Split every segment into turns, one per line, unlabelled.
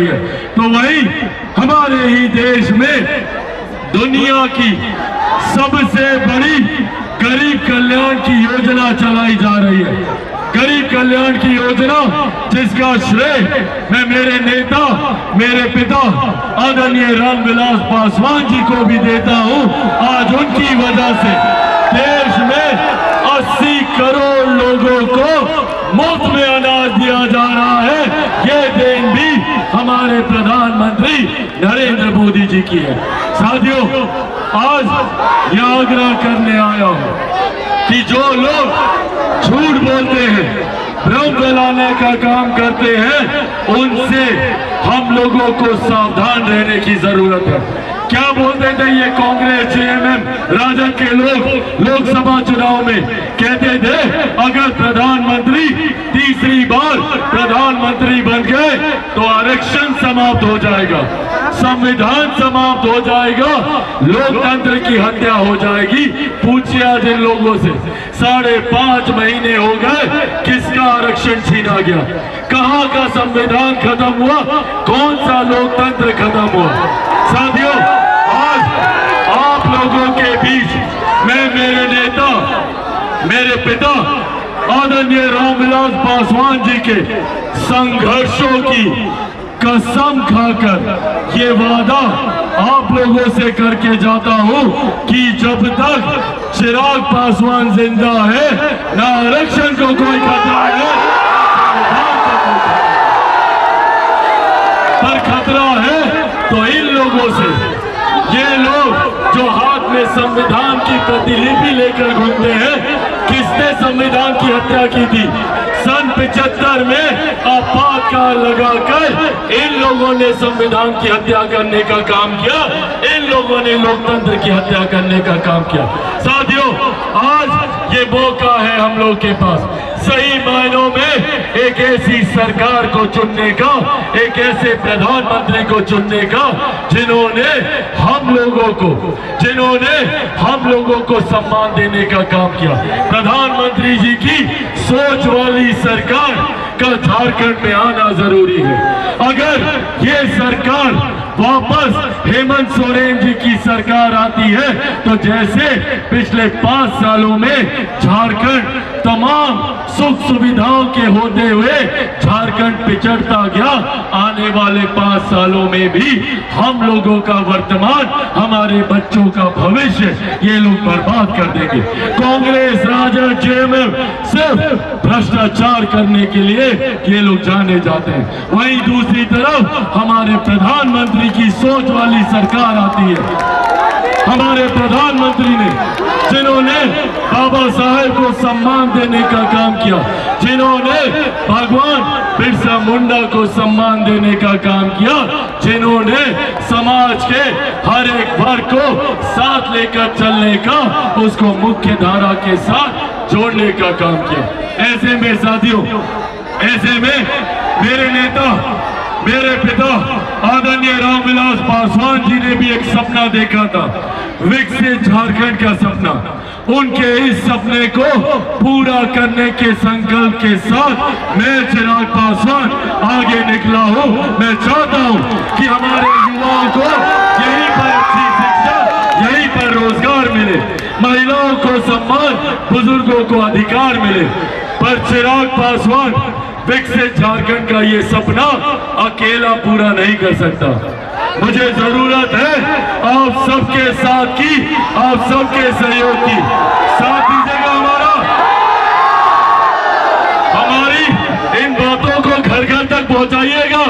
है। तो वही हमारे ही देश में दुनिया की सबसे बड़ी गरीब कल्याण की योजना चलाई जा रही है। गरीब कल्याण की योजना जिसका श्रेय मैं मेरे नेता, मेरे पिता आदरणीय रामविलास पासवान जी को भी देता हूं। आज उनकी वजह से देश में 80 करोड़ लोगों को मुफ्त में अनाज दिया जा रहा है। ये देन भी हमारे प्रधानमंत्री नरेंद्र मोदी जी की है। साथियों, आज यह आग्रह करने आया हूं कि जो लोग झूठ बोलते हैं, भ्रम फैलाने का काम करते हैं, उनसे हम लोगों को सावधान रहने की जरूरत है। क्या बोलते थे ये कांग्रेस, जेएमएम, राजद के लोग लोकसभा चुनाव में कहते थे अगर प्रधानमंत्री तीसरी बार प्रधानमंत्री बन गए तो आरक्षण समाप्त हो जाएगा, संविधान समाप्त हो जाएगा, लोकतंत्र की हत्या हो जाएगी। पूछिए आज इन लोगों से, 5.5 महीने हो गए, किसका आरक्षण छीना गया, कहां का संविधान खत्म हुआ, कौन सा लोकतंत्र खत्म हुआ। साथियों, आज आप लोगों के बीच मैं मेरे नेता, मेरे पिता आदरणीय रामविलास पासवान जी के संघर्षों की कसम खाकर ये वादा आप लोगों से करके जाता हूं कि जब तक चिराग पासवान जिंदा है, ना आरक्षण को कोई खतरा है, पर खतरा है तो इन लोगों से, ये लोग जो हाथ में संविधान की प्रतिलिपि लेकर घूमते हैं। किसने संविधान की हत्या की थी? सन 75 में आपातकाल लगाकर इन लोगों ने संविधान की हत्या करने का काम किया, इन लोगों ने लोकतंत्र की हत्या करने का काम किया। साथियों, आज ये मौका है हम लोग के पास सही मायनों में एक ऐसी सरकार को चुनने का, एक ऐसे प्रधानमंत्री को चुनने का जिन्होंने हम लोगों को सम्मान देने का काम किया। प्रधानमंत्री जी की सोच वाली सरकार का झारखंड में आना जरूरी है। अगर ये सरकार वापस हेमंत सोरेन जी की सरकार आती है तो जैसे पिछले 5 सालों में झारखंड तमाम सुख सुविधाओं के होते हुए झारखंड पिछड़ता गया, आने वाले 5 सालों में भी हम लोगों का वर्तमान, हमारे बच्चों का भविष्य ये लोग बर्बाद कर देंगे। कांग्रेस, राजद, जेएमएम सिर्फ भ्रष्टाचार करने के लिए ये लोग जाने जाते हैं। वहीं दूसरी तरफ हमारे प्रधानमंत्री की सोच वाली सरकार आती है। हमारे प्रधानमंत्री ने, जिन्होंने बाबा साहेब को सम्मान देने का काम किया, जिन्होंने भगवान बिरसा मुंडा को सम्मान देने का काम किया, जिन्होंने समाज के हर एक वर्ग को साथ लेकर चलने का, उसको मुख्य धारा के साथ जोड़ने का काम किया। ऐसे में साथियों, ऐसे में मेरे नेता, मेरे पिता आदरणीय रामविलास पासवान जी ने भी एक सपना देखा था, विकसित झारखंड का सपना। उनके इस सपने को पूरा करने के संकल्प के साथ मैं चिराग पासवान आगे निकला हूं। मैं चाहता हूं कि हमारे युवाओं को यहीं पर अच्छी शिक्षा, यहीं पर रोजगार मिले, महिलाओं को सम्मान, बुजुर्गों को अधिकार मिले। पर चिराग पासवान विकसित झारखंड का ये सपना अकेला पूरा नहीं कर सकता। मुझे जरूरत है आप सबके साथ की, आप सबके सहयोग की। साथ दीजिएगा हमारा, हमारी इन बातों को घर घर तक पहुंचाइएगा।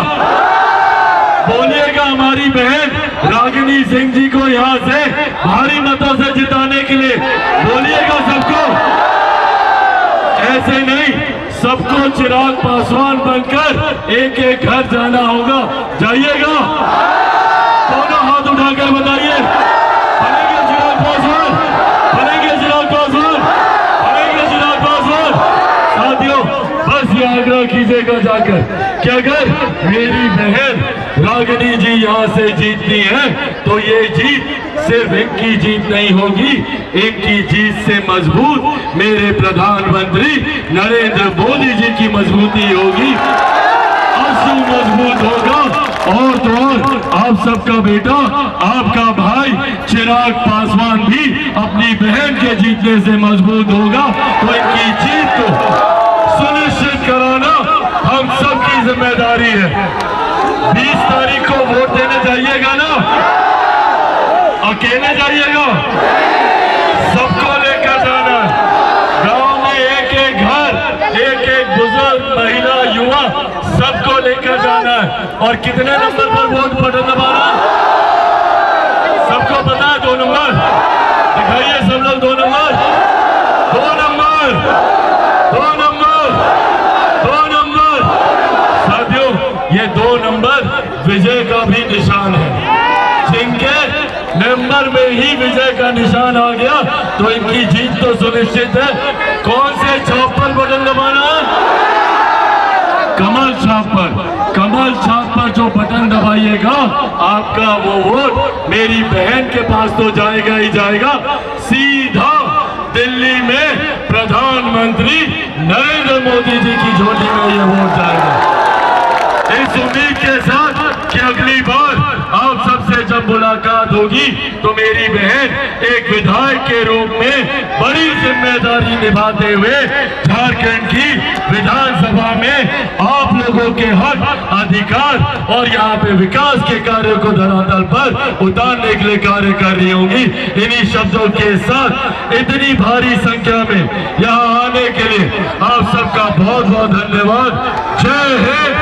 बोलिएगा हमारी बहन रागिनी सिंह जी को यहाँ से भारी मतों से जिताने के लिए, बोलिएगा सबको। ऐसे नहीं, सबको चिराग पासवान बनकर एक एक घर जाना होगा। जाइएगा, दोनों हाथ उठाकर बताइए, बनेंगे चिराग पासवान, बनेंगे चिराग पासवान, बनेंगे चिराग पासवान। साथियों, बस ये आग्रह कीजिएगा जाकर कि अगर मेरी बहन रागिनी जी यहाँ से जीतती है तो ये जीत सिर्फ इनकी जीत नहीं होगी, इनकी जीत से मजबूत मेरे प्रधानमंत्री नरेंद्र मोदी जी की मजबूती होगी। असू मजबूत होगा सबका बेटा, आपका भाई चिराग पासवान भी अपनी बहन के जीतने से मजबूत होगा। तो इनकी जीत को सुनिश्चित कराना हम सबकी जिम्मेदारी है। 20 तारीख को वोट देने जाइएगा ना, अकेले जाइएगा, सबको लेकर जाना। गांव में एक एक घर, एक एक बुजुर्ग, महिला, युवा, सबको लेकर जाना है। और कितने नंबर पर वोट बटन दबाना, सबको पता है? 2 नंबर दिखाइए सब लोग। 2 नंबर, 2 नंबर, 2 नंबर, 2 नंबर। साथियों, ये 2 नंबर विजय का भी निशान है। जिनके नंबर में ही विजय का निशान आ गया तो इनकी जीत तो सुनिश्चित है। कौन से छाप पर बटन दबाना? कमल छाप पर। कमल छाप पर जो बटन दबाइएगा, आपका वो वोट मेरी बहन के पास तो जाएगा ही जाएगा, सीधा दिल्ली में प्रधानमंत्री नरेंद्र मोदी जी की झोली में ये वोट जाएगा। इस उम्मीद के साथ कि अगली बार आप सबसे जब मुलाकात होगी तो मेरी बहन एक विधायक के रूप में बड़ी जिम्मेदारी निभाते हुए झारखंड की विधानसभा में आप लोगों के हक, अधिकार और यहाँ पे विकास के कार्य को धरातल पर उतारने के लिए कार्य कर रही होंगी। इन्हीं शब्दों के साथ इतनी भारी संख्या में यहाँ आने के लिए आप सबका बहुत बहुत धन्यवाद। जय हिंद,